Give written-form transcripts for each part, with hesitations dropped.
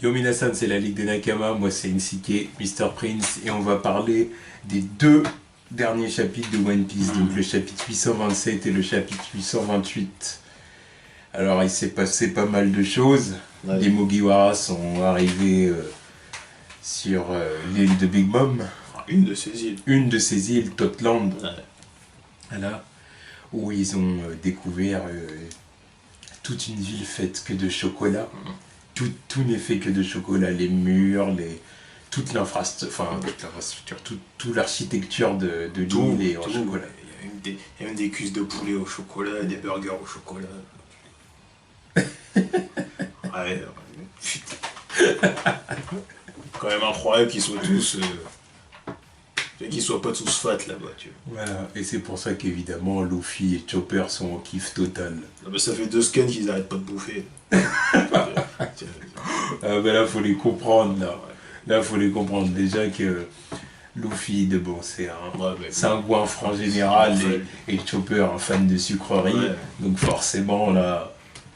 Yo Minasan, c'est la Ligue des Nakama, moi c'est Insike, Mr. Prince, et on va parler des deux derniers chapitres de One Piece, donc le chapitre 827 et le chapitre 828. Alors il s'est passé pas mal de choses, Ouais. les Mugiwara sont arrivés sur l'île de Big Mom, Une de ces îles. une de ces îles, Totland, Ouais. voilà, où ils ont découvert toute une ville faite que de chocolat. Tout n'est fait que de chocolat, les murs, toute l'infrastructure, toute l'architecture de l'île est en tout. chocolat. Il y a même des cuisses de poulet au chocolat, des burgers au chocolat. Ouais, putain. Quand même incroyable qu'ils soient tous. Qu'ils soient pas tous fat là-bas, tu vois. Voilà, et c'est pour ça qu'évidemment Luffy et Chopper sont en kiff total. Non, mais ça fait 2 scans qu'ils arrêtent pas de bouffer. Ah ben là faut les comprendre là. Là faut les comprendre déjà que Luffy de bon c'est un goinfre en général et Chopper un fan de sucrerie. Ouais. Donc forcément là.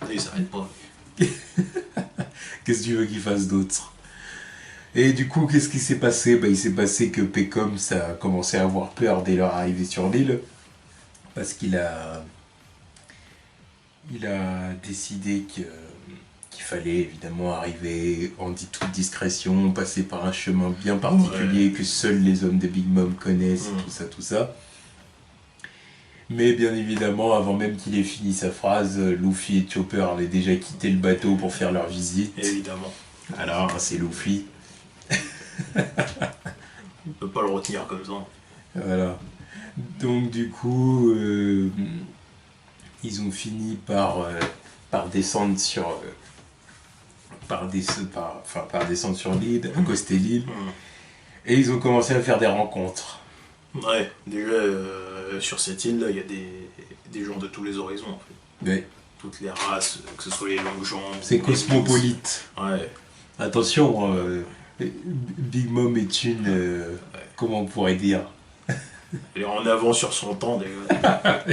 Ils s'arrêtent pas. Qu'est-ce que tu veux qu'il fasse d'autre? Et du coup, qu'est-ce qui s'est passé? Il s'est passé que Pecom ça a commencé à avoir peur dès leur arrivée sur l'île. Parce qu'il a décidé qu'il fallait évidemment arriver en toute discrétion, passer par un chemin bien particulier que seuls les hommes de Big Mom connaissent, et tout ça. Mais bien évidemment, avant même qu'il ait fini sa phrase, Luffy et Chopper avaient déjà quitté le bateau pour faire leur visite. Évidemment. Alors, c'est Luffy. On peut pas le retenir comme ça. Voilà. Donc du coup, ils ont fini par descendre sur... par descendre sur l'île, accoster l'île. Et ils ont commencé à faire des rencontres. Ouais, déjà sur cette île là, il y a des gens de tous les horizons en fait. Ouais. Toutes les races, que ce soit les longues jambes. C'est les cosmopolite. Blitz. Ouais. Attention, Big Mom est une... comment on pourrait dire? Elle est en avant sur son temps déjà.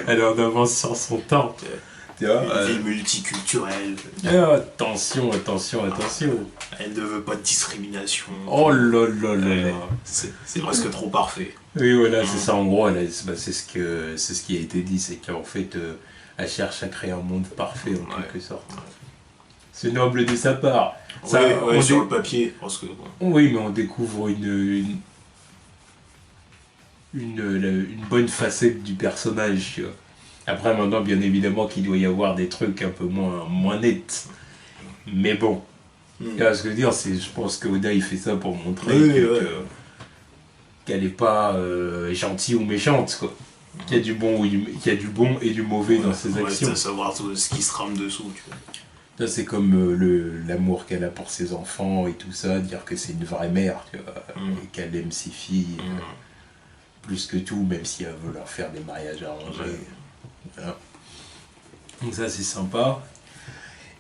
Elle est en avance sur son temps. Tu vois, Une ville multiculturelle. attention. Elle ne veut pas de discrimination. Oh là là là là. C'est presque trop parfait. Oui, voilà, c'est ça en gros. C'est ce qui a été dit, c'est qu'en fait, elle cherche à créer un monde parfait en quelque sorte. C'est noble de sa part. Ça, sur le papier, parce que bon. Oui, mais on découvre une bonne facette du personnage, tu vois. Après, maintenant, bien évidemment qu'il doit y avoir des trucs un peu moins nets. Mais bon. Tu vois ce que je veux dire, je pense que Oda il fait ça pour montrer qu'elle n'est pas gentille ou méchante, quoi. Qu'il y a du bon, et du mauvais dans ses actions. Ouais, savoir tout ce qui se rame dessous, tu vois. Ça, c'est comme l'amour qu'elle a pour ses enfants et tout ça, dire que c'est une vraie mère, tu vois, et qu'elle aime ses filles plus que tout, même si elle veut leur faire des mariages arrangés. Voilà. Donc ça, c'est sympa.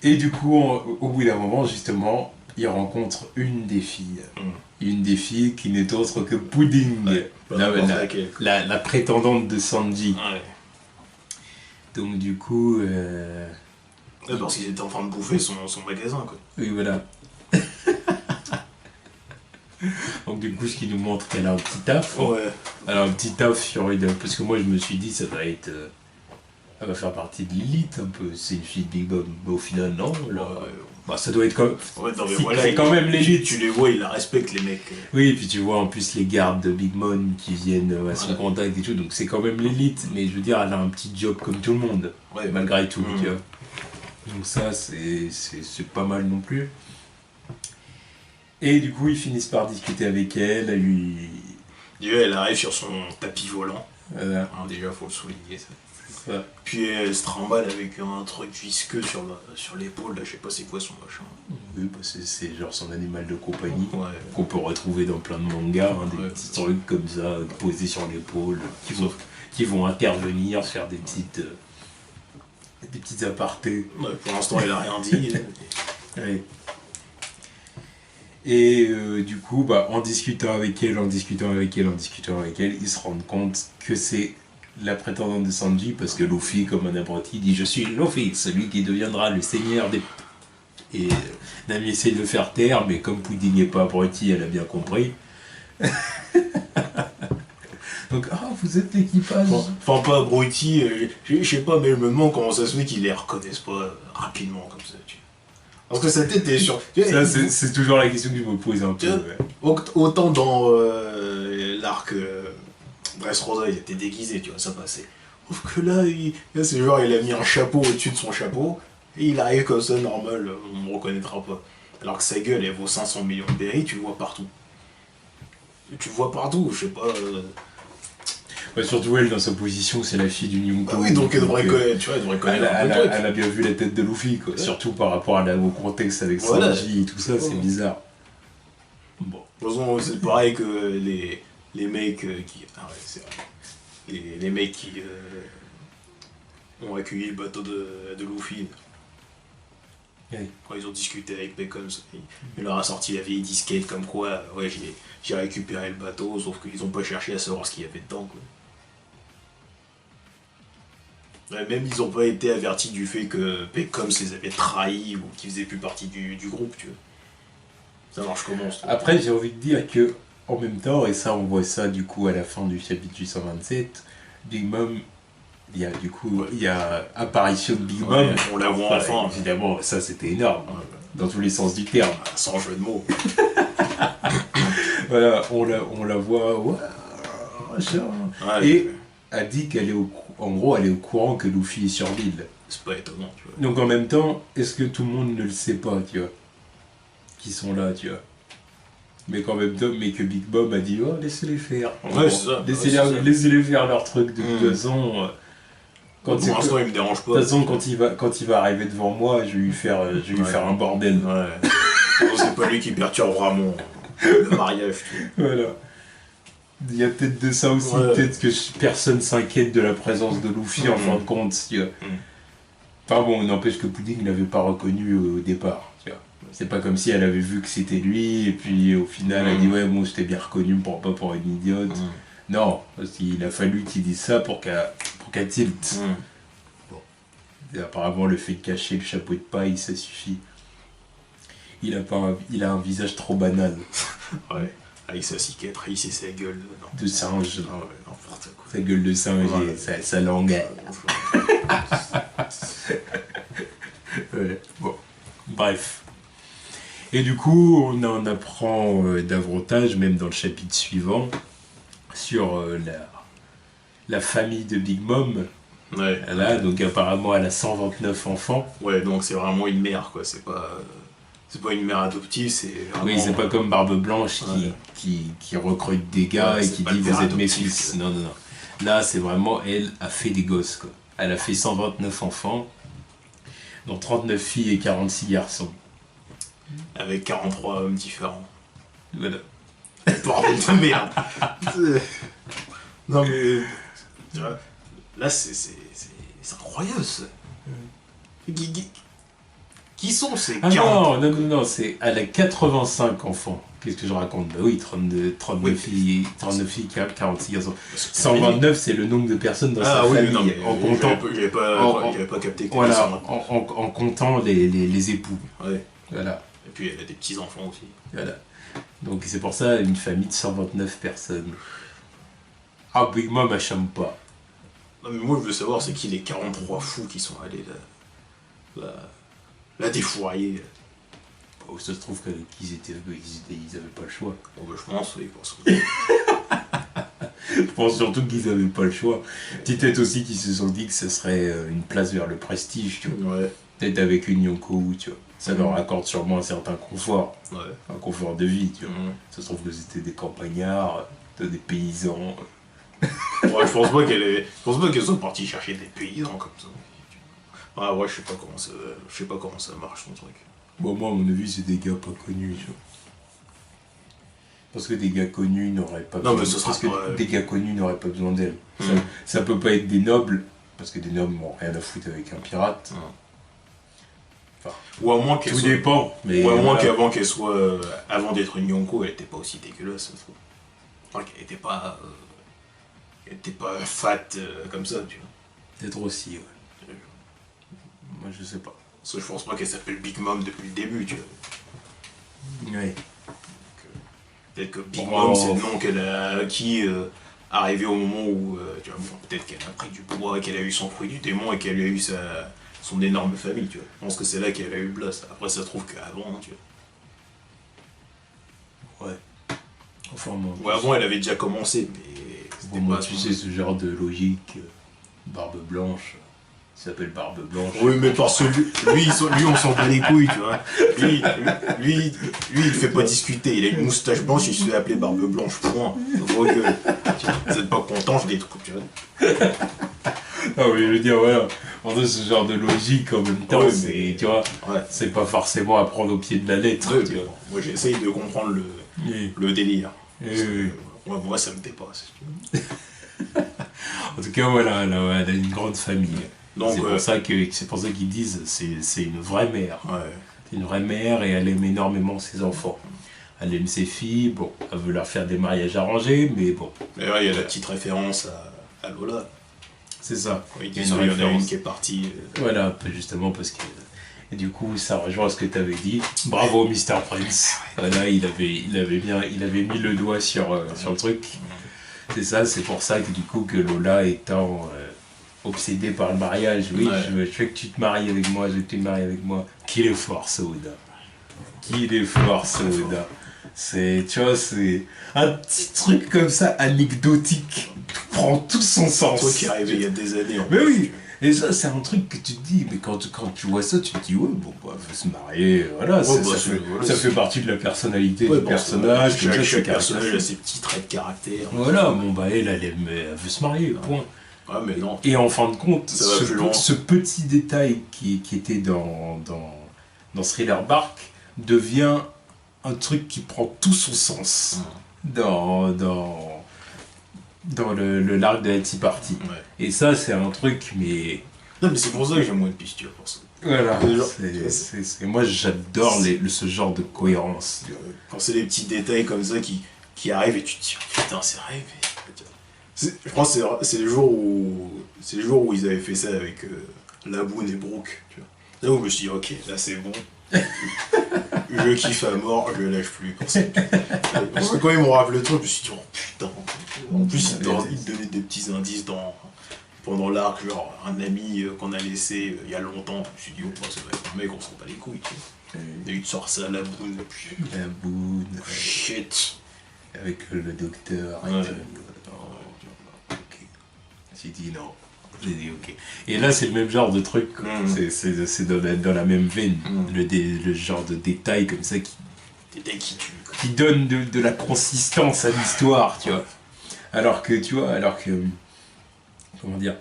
Et du coup, au bout d'un moment, justement, il rencontre une des filles. Une des filles qui n'est autre que Pudding, la prétendante de Sanji. Ouais. Donc du coup... parce qu'ils étaient en train de bouffer son magasin, quoi. Oui, voilà. Donc du coup, ce qui nous montre qu'elle a un petit taf. Ouais. Elle a un petit taf sur une... Parce que moi, je me suis dit, ça va être... elle va faire partie de l'élite, un peu. C'est une fille de Big Mom. Mais au final, non. Là, ça doit être comme... Ouais, non, mais c'est quand même l'élite. Tu les vois, ils la respectent, les mecs. Oui, et puis tu vois en plus les gardes de Big Mom qui viennent à son contact et tout. Donc c'est quand même l'élite. Mais je veux dire, elle a un petit job comme tout le monde. Ouais. Malgré tout, tu vois. Donc ça, c'est pas mal non plus. Et du coup, ils finissent par discuter avec elle. Déjà, elle arrive sur son tapis volant. Voilà. Hein, déjà, faut le souligner, ça. Ça. Puis elle se trimballe avec un truc visqueux sur l'épaule, là, je sais pas c'est quoi son machin. Oui, c'est genre son animal de compagnie. Ouais. Qu'on peut retrouver dans plein de mangas. Des petits trucs comme ça, posés sur l'épaule, qui vont intervenir, faire des petites apartés. Ouais, pour l'instant, elle a rien dit. Ouais. Et du coup, en discutant avec elle, ils se rendent compte que c'est la prétendante de Sanji, parce que Luffy, comme un abruti, dit « Je suis Luffy, celui qui deviendra le seigneur des Et Nami essaie de le faire taire, mais comme Pudding n'est pas abruti, elle a bien compris. Donc, vous êtes l'équipage. Enfin, pas abruti, je sais pas, mais je me demande comment ça se fait qu'ils les reconnaissent pas rapidement comme ça, tu vois. Parce que sa tête est sur. Ça, c'est toujours la question que je me pose un peu. Autant dans l'arc Dressrosa, il était déguisé, tu vois, ça passait. Sauf que là, là c'est genre, il a mis un chapeau au-dessus de son chapeau, et il arrive comme ça, normal, on ne me reconnaîtra pas. Alors que sa gueule, elle vaut 500 millions de berries, tu le vois partout. Tu le vois partout, je sais pas. Surtout elle, dans sa position, c'est la fille du Nyonko. Ah oui, donc elle devrait connaître, tu vois, elle devrait connaître un peu le truc. Elle a bien vu la tête de Luffy, quoi. Ouais. Surtout par rapport au contexte avec Sanji et tout ça, c'est bizarre. Bon. De toute façon, c'est pareil que les mecs qui. Ah ouais, c'est vrai. Les mecs qui ont accueilli le bateau de Luffy. Oui. Quand ils ont discuté avec Peckham, il leur a sorti la vieille disquette comme quoi, ouais, j'ai récupéré le bateau, sauf qu'ils ont pas cherché à savoir ce qu'il y avait dedans, quoi. Ouais, même ils ont pas été avertis du fait que Peckham les avait trahis ou qu'ils faisaient plus partie du groupe, tu vois. Ça marche comment ça? Après, j'ai envie de dire que, en même temps, et ça, on voit ça du coup à la fin du chapitre 827, Big Mom. Il y a apparition de Big Mom. On la voit enfin. Évidemment, ça c'était énorme, dans tous les sens du terme. Sans jeu de mots. Voilà, on la voit, et elle dit qu'elle est en gros, elle est au courant que Luffy est sur l'île. C'est pas étonnant, tu vois. Donc en même temps, est-ce que tout le monde ne le sait pas, tu vois, qui sont là, tu vois. Mais qu'en même temps, mais que Big Mom a dit, laissez-les faire. Ouais, c'est ça. Laissez-les faire leur truc, de toute façon. Pour l'instant, il me dérange pas. De toute façon, quand il va arriver devant moi, je vais lui faire un bordel. Ouais. C'est pas lui qui perturbera le mariage. Tu vois. Voilà. Il y a peut-être de ça aussi, peut-être que personne s'inquiète de la présence de Luffy en fin de compte. Enfin bon, n'empêche que Pudding l'avait pas reconnu au départ. C'est pas comme si elle avait vu que c'était lui, et puis au final elle dit ouais, bon, je t'ai bien reconnu pas pour une idiote. Non, parce qu'il a fallu qu'il dise ça pour qu'elle tilte. Bon. Et apparemment, le fait de cacher le chapeau de paille, ça suffit. Il a un visage trop banal. Ouais, avec sa cicatrice et sa gueule de singe. Ah ouais, n'importe quoi. Sa gueule de singe et sa langue. Ouais, bon, bref. Et du coup, on en apprend davantage, même dans le chapitre suivant, sur la famille de Big Mom. Ouais. Là, donc apparemment, elle a 129 enfants. Ouais, donc c'est vraiment une mère, quoi. C'est pas une mère adoptive, c'est vraiment... Oui, c'est pas comme Barbe Blanche qui recrute des gars et qui dit vous êtes mes fils. Non. Là, c'est vraiment, elle a fait des gosses, quoi. Elle a fait 129 enfants, dont 39 filles et 46 garçons. Avec 43 hommes différents. Voilà. Bordel de merde. Non mais... Tu vois, là, c'est incroyable, ça. Qui sont ces 40... Non, elle a 85 enfants. Qu'est-ce que je raconte? Bah oui, 39 filles, 46 garçons. 129, c'est le nombre de personnes dans sa famille. Non, en comptant... J'avais pas capté que voilà, en comptant les époux. Ouais. Voilà. Et puis elle a des petits-enfants aussi. Voilà. Donc c'est pour ça une famille de 129 personnes. Ah, Big Mom, elle chame pas. Non mais moi je veux savoir c'est qui les 43 fous qui sont allés la défourailler. Oh, ça se trouve qu'ils avaient pas le choix. Bon, bah, je pense, oui, parce que... Je pense surtout qu'ils avaient pas le choix. Peut-être aussi qu'ils se sont dit que ce serait une place vers le prestige, tu vois. Ouais. Peut-être avec une Yonko, tu vois. Ça leur accorde sûrement un certain confort. Ouais. Un confort de vie, tu vois. Ça se trouve que c'était des campagnards, des paysans. Ouais, je pense pas qu'elle soit partie chercher des paysans comme ça. Ah ouais, je sais pas comment ça marche ton truc. Bon, moi, à mon avis, c'est des gars pas connus, tu vois. Parce que des gars connus n'auraient pas des gars connus n'auraient pas besoin d'elle. Ça peut pas être des nobles, parce que des nobles n'ont rien à foutre avec un pirate. Enfin, ou à moins qu'elle tout soit... dépend. Mais ou à moins qu'avant qu'elle soit... avant d'être une Yonko, elle était pas aussi dégueulasse. Enfin, qu'elle était pas... elle était pas fat comme ça, tu vois. Peut-être aussi, ouais. Moi, je sais pas. Parce que je pense pas qu'elle s'appelle Big Mom depuis le début, tu vois. Ouais. Peut-être que Big Mom, c'est le nom qu'elle a acquis arrivé au moment où, tu vois, bon, peut-être qu'elle a pris du poids, qu'elle a eu son fruit du démon et qu'elle a eu son énorme famille, tu vois. Je pense que c'est là qu'elle a eu le blast. Après, ça se trouve qu'avant, tu vois. Ouais. Enfin, bon. Ouais, avant, elle avait déjà commencé, mais c'était bon, pas... Tu sais, ce genre de logique, Barbe Blanche... Il s'appelle Barbe Blanche. Oui, mais parce que lui on s'en bat les couilles, tu vois. Lui, il fait pas discuter. Il a une moustache blanche, il se fait appeler Barbe Blanche, point. Gros gueule. Vous êtes pas content, je les trouve, tu vois. Non, mais je veux dire, voilà. En fait, ce genre de logique, en même temps, ouais, c'est, tu vois, ouais. C'est pas forcément à prendre au pied de la lettre. Ouais, tu vois. Moi, j'essaye de comprendre le délire. Moi, ça me dépasse. En tout cas, voilà, elle a une grande famille. Donc, c'est pour ça qu'ils disent c'est une vraie mère. Ouais. C'est une vraie mère et elle aime énormément ses enfants. Elle aime ses filles, bon, elle veut leur faire des mariages arrangés, mais bon. D'ailleurs, il y a la petite référence à Lola. C'est ça. Oui, il y en a une qui est partie. Voilà, justement parce que... Et du coup, ça rejoint ce que tu avais dit. Bravo, Mr. Prince. Voilà, il avait mis le doigt sur le truc. C'est ça, c'est pour ça que du coup, que Lola étant... obsédé par le mariage, oui, ouais. je veux que tu te maries avec moi, je veux que tu te maries avec moi. Qu'il est fort, Soda. Qu'il est fort, Soda. C'est, tu vois, c'est un petit truc comme ça, anecdotique, prend tout son sens. Un truc qui est arrivé il y a des années. Mais oui, et ça, c'est un truc que tu te dis, mais quand tu vois ça, tu te dis, ouais, bon, bah, faut se marier, voilà, ouais, ça fait partie de la personnalité du personnage. Chaque personnage a ses petits traits de caractère. Voilà, bon, bah, elle veut se marier, point. Ah, mais non. Et en fin de compte, ce petit détail qui était dans Thriller Bark devient un truc qui prend tout son sens dans l'arc de la Tea Party. Ouais. Et ça, c'est un truc, mais... Non, mais c'est pour ça que j'aime One Piece, tu vois, pour ça. Voilà, moi j'adore ce genre de cohérence. Quand c'est des petits détails comme ça qui arrivent et tu te dis, putain, c'est vrai, mais... Je pense que c'est le jour où ils avaient fait ça avec Laboon et Brooke, tu vois. Là où je me suis dit, ok, là c'est bon. Je kiffe à mort, je le lâche plus. Parce que quand ils m'ont rappelé le truc, je me suis dit, oh putain. En plus, ils donnaient des petits indices pendant l'arc, genre un ami qu'on a laissé il y a longtemps. Je me suis dit, oh, ça va être un mec, on s'en bat les couilles, tu vois. Et il sort ça, Laboon. Laboon. Shit. Avec le docteur. Ouais. J'ai dit non. J'ai dit ok. Et là, c'est le même genre de truc. C'est dans la même veine. Le genre de détail comme ça qui donne de la consistance à l'histoire, tu vois. Alors que, comment dire,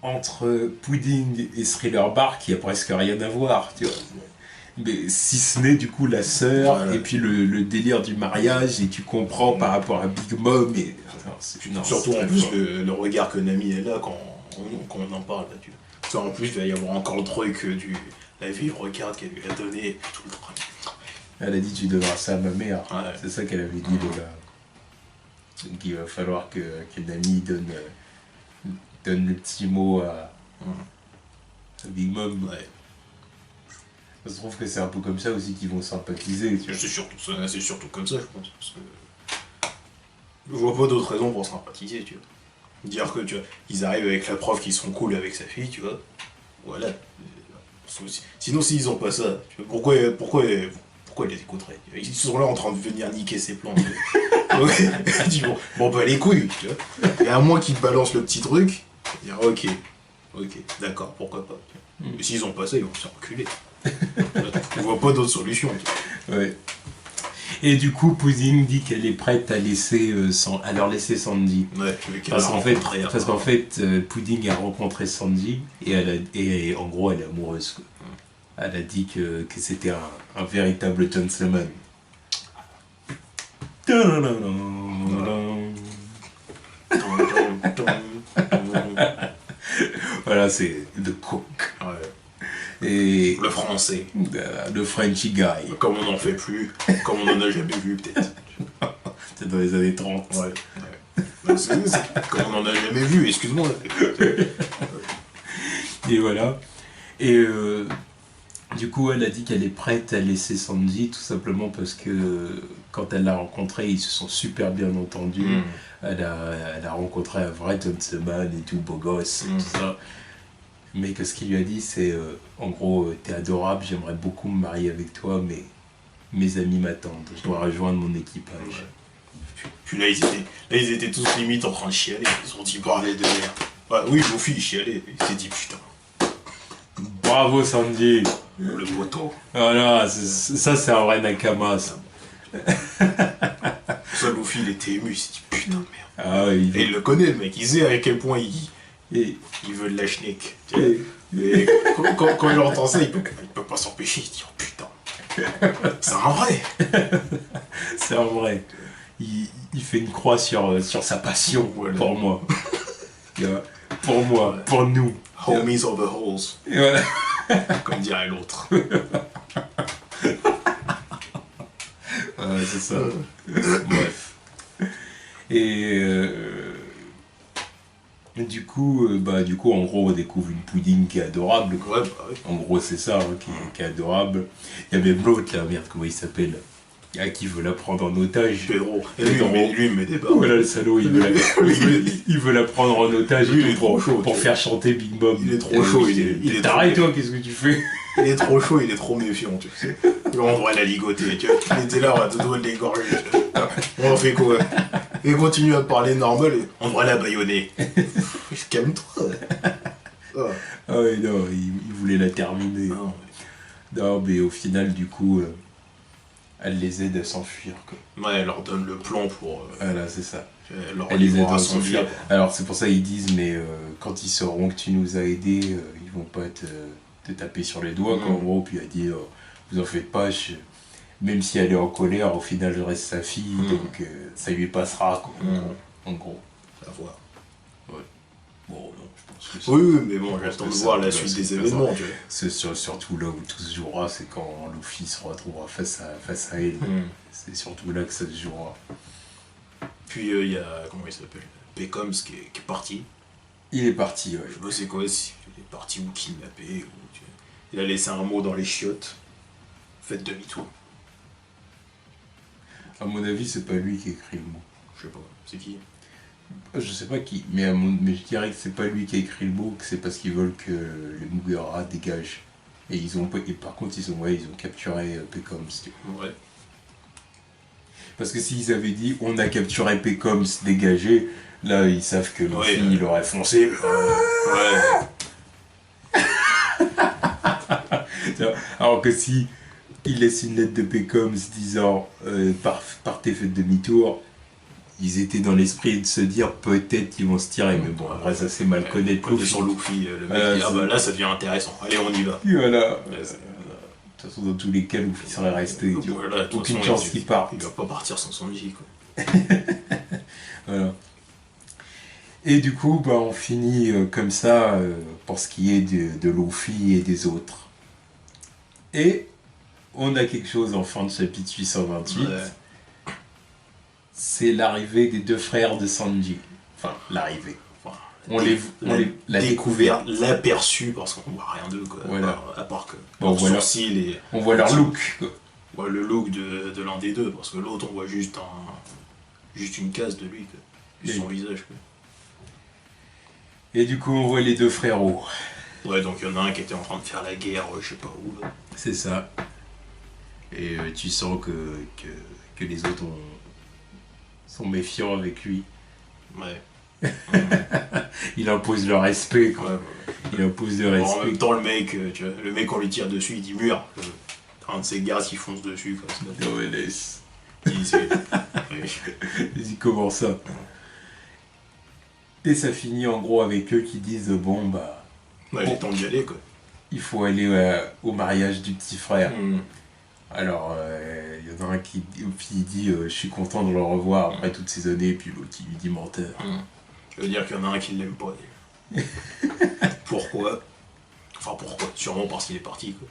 entre Pudding et Thriller Bark, il n'y a presque rien à voir, tu vois. Mais si ce n'est du coup la sœur, voilà. Et puis le délire du mariage, et tu comprends par rapport à Big Mom, et... Surtout en plus le regard que Nami est là quand on en parle là, tu vois. Parce qu'en plus il va y avoir encore le truc la vieille regarde qu'elle lui a donné et tout le truc. Elle a dit tu devras ça à ma mère, ouais. C'est ça qu'elle avait dit Lola. Donc il va falloir que Nami donne le petit mot à Big Mom. Ouais. Je trouve que c'est un peu comme ça aussi qu'ils vont sympathiser. Tu vois. C'est surtout comme ça je pense. Parce que je vois pas d'autre raison pour sympathiser, tu vois. Dire que, tu vois, ils arrivent avec la prof qui sont cool avec sa fille, tu vois. Voilà. Sinon, s'ils ont pas ça, tu vois, pourquoi ils les écouteraient? Ils sont là en train de venir niquer ses plans. Dis bon, bah les couilles, tu vois. Et à moins qu'ils te balancent le petit truc, dire ok, d'accord, pourquoi pas. Mais s'ils ont pas ça, ils vont se faire enculer. Je vois pas d'autre solution. Tu vois. Ouais. Et du coup, Pudding dit qu'elle est prête à leur laisser Sanji. Ouais, parce qu'en fait, Pudding a rencontré Sanji et en gros, elle est amoureuse. Quoi. Elle a dit que c'était un véritable gentleman. Voilà, c'est The Cook. Ouais. Et le français. Le Frenchy guy. Comme on n'en fait plus, comme on n'en a jamais vu peut-être. Peut-être dans les années 30. Ouais. Comme on n'en a jamais vu, excuse-moi. Et voilà. Et du coup, elle a dit qu'elle est prête à laisser Sanji, tout simplement parce que quand elle l'a rencontré, ils se sont super bien entendus. Elle a rencontré un vrai gentleman et tout, beau gosse, et tout ça. Mais que ce qu'il lui a dit, c'est en gros, t'es adorable, j'aimerais beaucoup me marier avec toi, mais mes amis m'attendent, je dois rejoindre mon équipage. Ouais. Puis là ils étaient tous limite en train de chialer. Ils ont dit parler de merde. Ouais, oui, Luffy il chialait. Il s'est dit putain. Bravo Sanji. Le poteau. Voilà, ça c'est un vrai Nakama, ça. Ça, Luffy il était ému. Il s'est dit putain merde. Ah, ouais, Et il le connaît le mec. Il sait à quel point il veut de la schneck. Et quand il entend ça, il peut pas s'empêcher. Il se dit oh putain. C'est un vrai. C'est un vrai. Il fait une croix sur sa passion, voilà. Pour moi. Pour moi, ouais. Pour nous. Homies of the holes. Voilà. Comme dirait l'autre. C'est ça. Bref. Et du coup, en gros, on découvre une pudding qui est adorable. Quoi. Ouais, bah, oui. En gros, c'est ça, hein, qui est adorable. Il y a même l'autre, là, merde, comment il s'appelle, qui veut la prendre en otage. Pedro. Et lui, il met des barres. Voilà, le salaud, il veut la prendre en otage lui, pour faire chanter Big Mom. Il est trop chaud. Il est T'arrêtes, toi, qu'est-ce que tu fais? Il est trop chaud, il est trop méfiant, tu sais. On devrait la ligoter, tu vois. Il était là, on va te doigt de l'égorger. On fait quoi? Il continue à parler normal et on devrait la baïonner. Calme-toi. Ah ouais, non, il voulait la terminer. Non, mais au final, du coup, elle les aide à s'enfuir, quoi. Ouais, elle leur donne le plan pour... Voilà, c'est ça. Elle les aide à s'enfuir. Alors, c'est pour ça qu'ils disent, mais quand ils sauront que tu nous as aidés, ils vont pas te taper sur les doigts, quoi, en gros. Puis elle dit, vous en faites pas, même si elle est en colère, au final, je reste sa fille, donc ça lui passera, quoi, en gros. À voir. Ouais. Bon, non, je pense que oui, mais bon, j'attends de voir la suite des événements, tu vois. C'est surtout là où tout se jouera, c'est quand Luffy se retrouvera face à elle. C'est surtout là que ça se jouera. Puis il y a, comment il s'appelle, Pecoms qui est parti. Il est parti, ouais. Je sais pas c'est quoi, s'il est parti ou kidnappé, ou... Il a laissé un mot dans les chiottes. Faites demi-tour. À mon avis, c'est pas lui qui écrit le mot. Je sais pas, c'est qui? Je sais pas qui, mais je dirais que c'est pas lui qui a écrit le mot, que c'est parce qu'ils veulent que les Mugiwara dégagent. Et par contre, ils ont capturé Pecoms. Ouais. Parce que s'ils avaient dit on a capturé Pecoms, dégagé, là ils savent que Luffy il aurait foncé. Ouais. Alors que si il laisse une lettre de Pecoms disant partez, faites demi-tour, ils étaient dans l'esprit de se dire peut-être qu'ils vont se tirer, mais bon, après ça c'est mal connaître Luffy. Sur Luffy, le mec dit là ça devient intéressant, allez on y va. Et voilà. De toute façon, dans tous les cas, Luffy serait resté. Voilà, aucune chance qu'il parte. Il va pas partir sans Sanji, quoi. Voilà. Et du coup, on finit comme ça pour ce qui est de Luffy et des autres. Et on a quelque chose en fin de chapitre 828. Ouais. C'est l'arrivée des deux frères de Sanji. Enfin, l'arrivée. La découverte, l'aperçu, parce qu'on voit rien d'eux, quoi. Voilà. À part que on voit leur look, quoi. On voit le look de l'un des deux, parce que l'autre, on voit juste une case de lui, quoi. Juste son visage, quoi. Et du coup, on voit les deux frérots. Ouais, donc il y en a un qui était en train de faire la guerre, je sais pas où, là. C'est ça. Et tu sens que les autres sont méfiants avec lui. Ouais. Il impose le respect, quoi. Ouais. Il impose le respect. En même temps, le mec, on lui tire dessus, il dit mur. Un de ses gars qui fonce dessus, quoi. Non, mais laisse. Il dit comment ça? Et ça finit en gros avec eux qui disent il est temps d'y aller, quoi. Il faut aller au mariage du petit frère. Alors, il y en a un qui dit je suis content de le revoir après toutes ces années, puis l'autre qui lui dit menteur. Ça veut dire qu'il y en a un qui l'aime pas. Pourquoi? Enfin, pourquoi? Sûrement parce qu'il est parti, quoi.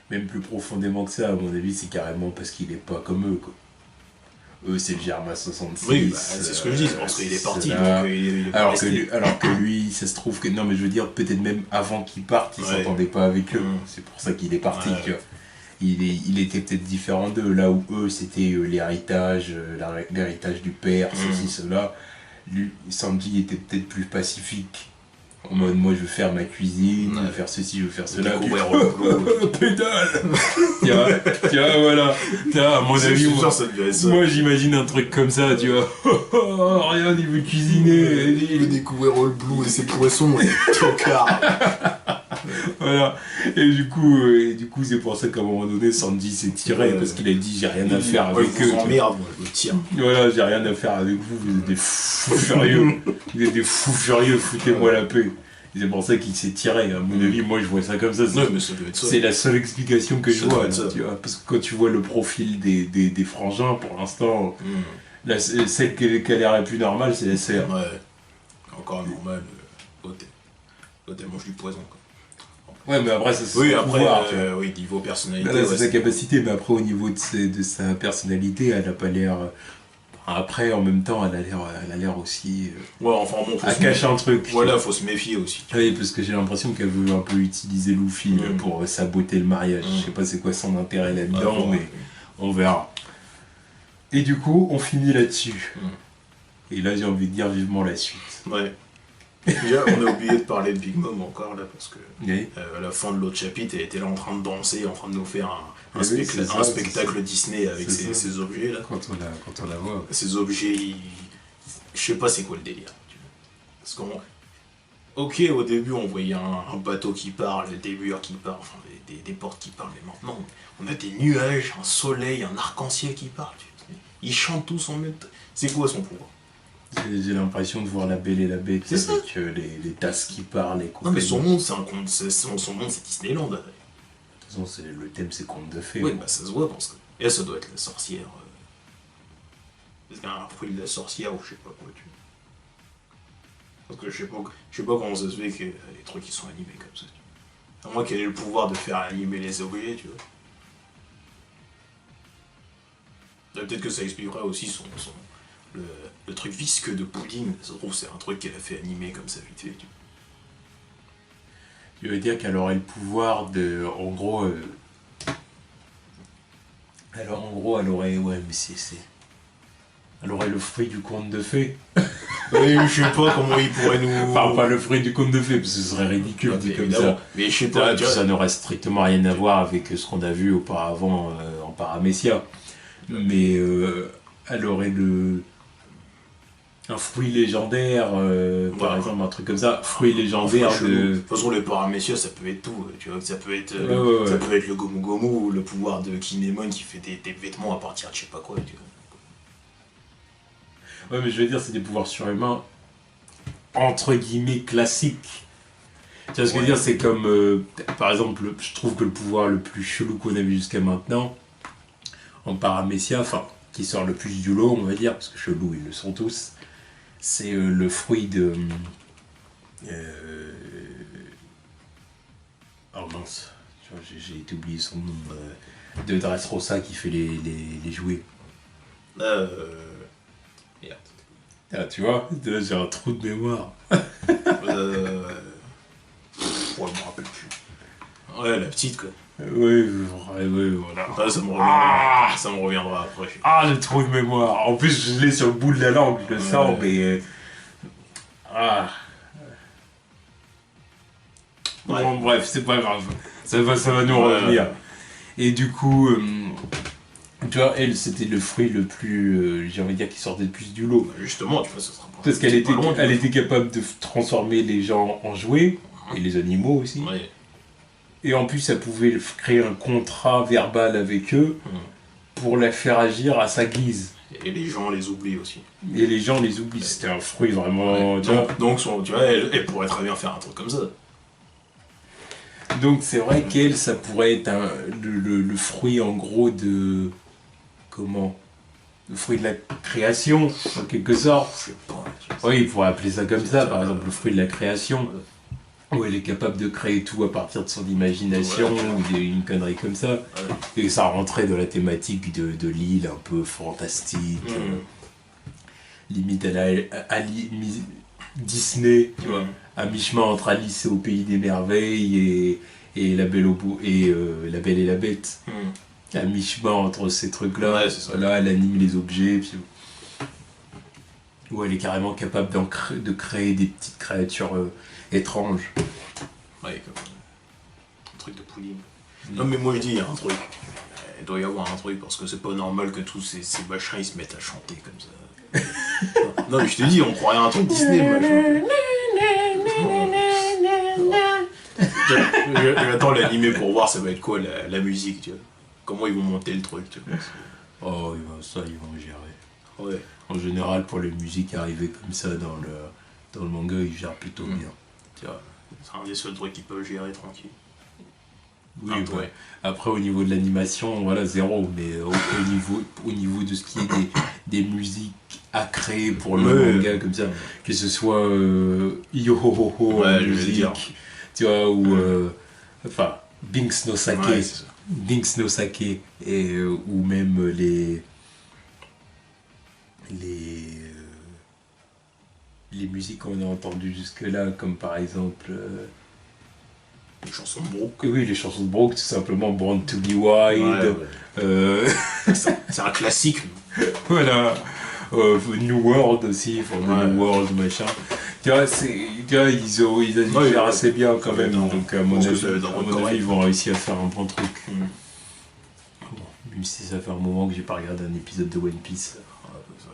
Même plus profondément que ça, à mon avis, c'est carrément parce qu'il est pas comme eux, quoi. eux c'est le Germa 66. Oui, bah, c'est ce que je dis, c'est parce qu'il est parti. Donc, il est pas alors, resté. alors que lui, ça se trouve que. Non, mais je veux dire, peut-être même avant qu'il parte, il s'entendait pas avec eux. C'est pour ça qu'il est parti, tu vois. Il était peut-être différent d'eux, là où eux c'était l'héritage du père, ceci, cela. Lui, Sanji était peut-être plus pacifique. En mode, moi je veux faire ma cuisine, je veux faire ceci, je veux faire cela. Pédale. Tiens, voilà. Tiens, à mon avis, moi j'imagine un truc comme ça, tu vois. Rien, il veut cuisiner. Il veut découvrir le blue et ses poissons, et tocard. Voilà. Et du coup c'est pour ça qu'à un moment donné, Sanji s'est tiré, parce qu'il a dit j'ai rien à faire avec eux. Merde, moi, je me tire. Voilà, j'ai rien à faire avec vous, vous êtes des fous furieux. Vous êtes des fous furieux, foutez-moi la paix. Et c'est pour ça qu'il s'est tiré, à mon avis, moi je vois ça comme ça. Mais ça doit être ça. C'est la seule explication que je vois, tu vois. Parce que quand tu vois le profil des frangins, pour l'instant, celle qui a l'air la plus normale, c'est la sœur. Ouais, encore normal, l'autre elle mange du poison, quoi. Ouais, mais après, ça c'est son après, pouvoir, oui, niveau personnalité. Là, c'est sa capacité, mais après, au niveau de sa personnalité, elle n'a pas l'air. Après, en même temps, elle a l'air aussi. Ouais, enfin bon, elle cache un truc. Voilà, faut se méfier aussi. Oui, parce que j'ai l'impression qu'elle veut un peu utiliser Luffy pour saboter le mariage. Je sais pas c'est quoi son intérêt là-dedans, mais on verra. Et du coup, on finit là-dessus. Et là, j'ai envie de dire vivement la suite. Ouais. Déjà, on a oublié de parler de Big Mom encore là, parce que à la fin de l'autre chapitre, elle était là en train de danser, en train de nous faire un spectacle Disney avec ses objets là. Quand on la voit. Ces objets, je sais pas c'est quoi le délire. Parce qu'on. Ok, au début on voyait un bateau qui parle, des murs qui parlent, enfin des portes qui parlent, mais maintenant on a des nuages, un soleil, un arc-en-ciel qui parle. Ils chantent tous en même temps. C'est quoi son pouvoir? J'ai l'impression de voir La Belle et la Bête avec les tasses qui parlent et non mais son monde c'est un conte, son monde c'est Disneyland. De toute façon le thème c'est conte de fées. Oui bah ça se voit parce que et ça doit être la sorcière. Parce qu'il y a un fruit de la sorcière ou je sais pas quoi tu vois. Parce que je sais pas comment ça se fait que les trucs qui sont animés comme ça. À moins qu'elle ait le pouvoir de faire animer les objets tu vois. Peut-être que ça expliquerait aussi le truc visqueux de pudding, ça se trouve c'est un truc qu'elle a fait animer comme ça vite fait. Tu veux dire qu'elle aurait le pouvoir de... En gros... Alors en gros elle aurait... Ouais mais c'est... Elle aurait le fruit du conte de fées. Oui, je sais pas comment il pourrait nous... Enfin pas le fruit du conte de fées, parce que ce serait ridicule dit comme ça. Mais je sais pas... Ça n'aurait strictement rien à voir avec ce qu'on a vu auparavant en Paramecia. Mais elle aurait un fruit légendaire, par exemple, un truc comme ça, fruit légendaire de... De toute façon, les Paramecia, ça peut être tout, tu vois, ça peut être le Gomu Gomu, ou le pouvoir de Kinemon qui fait des vêtements à partir de je sais pas quoi, tu vois. Ouais, mais je veux dire, c'est des pouvoirs surhumains, entre guillemets, classiques. Tu vois ce que je veux dire, c'est comme, par exemple, je trouve que le pouvoir le plus chelou qu'on a vu jusqu'à maintenant, en Paramecia, enfin, qui sort le plus du lot, on va dire, parce que chelou, ils le sont tous, c'est le fruit de... Oh mince, j'ai oublié son nom. De Dressrosa qui fait les jouets. Merde. Ah, tu vois, là j'ai un trou de mémoire. Ouais, je me rappelle plus. Ouais, la petite quoi. Oui, voilà. Ah, ça me reviendra après. Ah, le trou de mémoire. En plus, je l'ai sur le bout de la langue, je le sens, mais... Bon, bref, c'est pas grave. Ça va nous revenir. Et du coup, tu vois, elle, c'était le fruit le plus, j'ai envie de dire, qui sortait le plus du lot. Justement, tu vois, ça sera pas... Parce qu'elle était capable de transformer les gens en jouets, et les animaux aussi. Ouais. Et en plus, elle pouvait créer un contrat verbal avec eux pour la faire agir à sa guise. Et les gens les oublient aussi. Et les gens les oublient, c'était un fruit vraiment... Ouais. Donc, tu vois, elle pourrait très bien faire un truc comme ça. Donc c'est vrai qu'elle, ça pourrait être le fruit en gros de... Comment ? Le fruit de la création, en quelque sorte. Je sais pas. Oui, il pourrait appeler ça comme ça, par exemple, le fruit de la création. où elle est capable de créer tout à partir de son imagination ou une connerie comme ça. Et ça rentrait dans la thématique de l'île un peu fantastique. Limite Disney, tu vois, à mi-chemin entre Alice au Pays des Merveilles et La Belle La Belle et la Bête. À mi-chemin entre ces trucs-là, là, elle anime les objets, puis où elle est carrément capable de créer des petites créatures étranges. Ouais, comme un truc de pudding. Non mais moi je dis, il y a un truc. Il doit y avoir un truc, parce que c'est pas normal que tous ces machins ils se mettent à chanter comme ça. Non mais je te dis, on croirait à un truc Disney, machin. J'attends l'animé pour voir ça va être quoi la musique, tu vois. Comment ils vont monter le truc, tu vois. Oh, ça, ils vont gérer. Ouais. En général, pour les musiques arrivées comme ça dans le manga, ils gèrent plutôt bien. Tu vois. C'est un des seuls trucs qu'ils peuvent gérer tranquille. Oui, ouais. Après, au niveau de l'animation, voilà, zéro. Mais au niveau de ce qui est des musiques à créer pour le manga, comme ça, que ce soit Yo Ho Ho Ho en musique, tu vois, ou enfin, Binks no Sake. Ouais, Binks no Sake, et, ou même les musiques qu'on a entendues jusque-là, comme par exemple... les chansons de Brooke. Oui, les chansons de Brooke, tout simplement Born to be Wild. C'est un classique. Voilà. New World aussi, New World, machin. Tu vois, ils ont dû faire assez bien quand même. Donc, à mon avis, ils vont réussir à faire un bon truc. Bon, même si ça fait un moment que j'ai pas regardé un épisode de One Piece.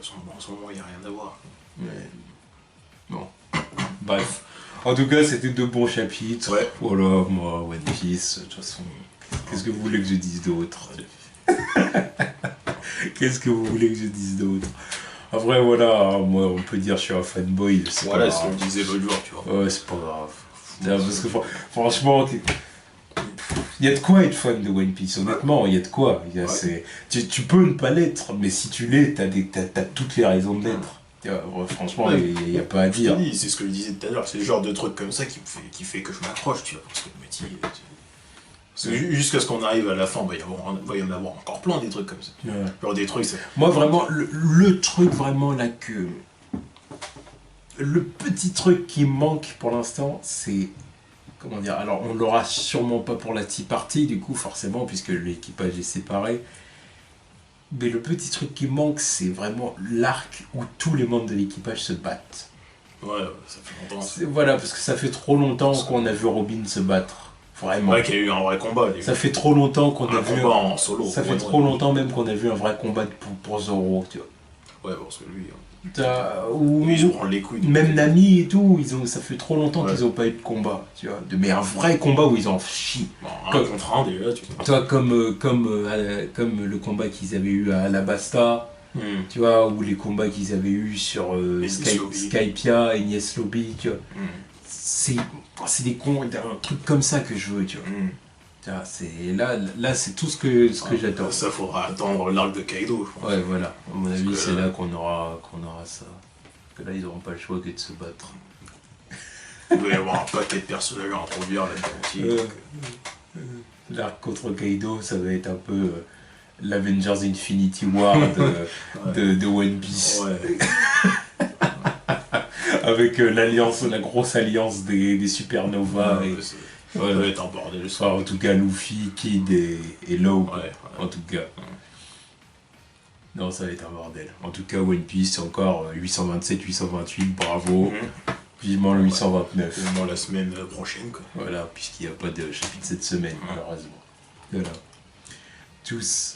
En ce moment, il n'y a rien à voir. Mais... Bon. Bref. En tout cas, c'était de bons chapitres. Ouais. Voilà, moi, One Piece, de toute façon, qu'est-ce que vous voulez que je dise d'autre? Qu'est-ce que vous voulez que je dise d'autre? Après, voilà, moi, on peut dire que je suis un fanboy. Voilà, c'est ce qu'on disait l'autre jour, tu vois. Ouais, c'est pas grave. Parce que franchement, il y a de quoi être fan de One Piece, honnêtement, il y a de quoi. Tu peux ne pas l'être, mais si tu l'es, t'as toutes les raisons de l'être. Franchement, il n'y a pas à dire. C'est ce que je disais tout à l'heure, c'est le genre de truc comme ça qui fait que je m'accroche, tu vois, parce que le métier... Jusqu'à ce qu'on arrive à la fin, il va y en avoir encore plein des trucs comme ça. Ouais. Genre des trucs, moi vraiment, le truc vraiment là que... Le petit truc qui manque pour l'instant, c'est... Comment dire? Alors, on l'aura sûrement pas pour la Tea Party, du coup, forcément, puisque l'équipage est séparé. Mais le petit truc qui manque, c'est vraiment l'arc où tous les membres de l'équipage se battent. Ouais, ça fait longtemps. Voilà, parce que ça fait trop longtemps qu'on a vu Robin se battre. Vraiment. Ouais, qu'il y a eu un vrai combat. Ça fait trop longtemps qu'on a vu un combat en solo. Ça fait trop longtemps même qu'on a vu un vrai combat pour Zoro, tu vois. Ouais, parce que lui... Ils prennent les couilles. Même Nami et tout, ça fait trop longtemps qu'ils n'ont pas eu de combat, tu vois. Mais un vrai combat où ils en chient. Un contre un déjà, tu vois. Tu vois, comme le combat qu'ils avaient eu à Alabasta, tu vois, ou les combats qu'ils avaient eu sur Skypia, Enies Lobby, tu vois. C'est un truc comme ça que je veux, tu vois. Là c'est tout ce que j'attends. Ça faudra attendre l'arc de Kaido, je pense. Ouais, voilà. À mon avis, c'est là qu'on aura ça. Parce que là, ils n'auront pas le choix que de se battre. Il doit y avoir un paquet de personnages à introduire là-dedans. L'arc contre Kaido, ça va être un peu l'Avengers Infinity War de One Piece. Ouais. Avec la grosse alliance des supernovas. Ça va être un bordel. En tout cas, Luffy, Kid et Law. En tout cas. Non, ça va être un bordel. En tout cas, One Piece, c'est encore 827, 828, bravo. Vivement le 829. Vivement la semaine prochaine, quoi. Voilà, puisqu'il n'y a pas de chapitre cette semaine, malheureusement. Voilà. Tous.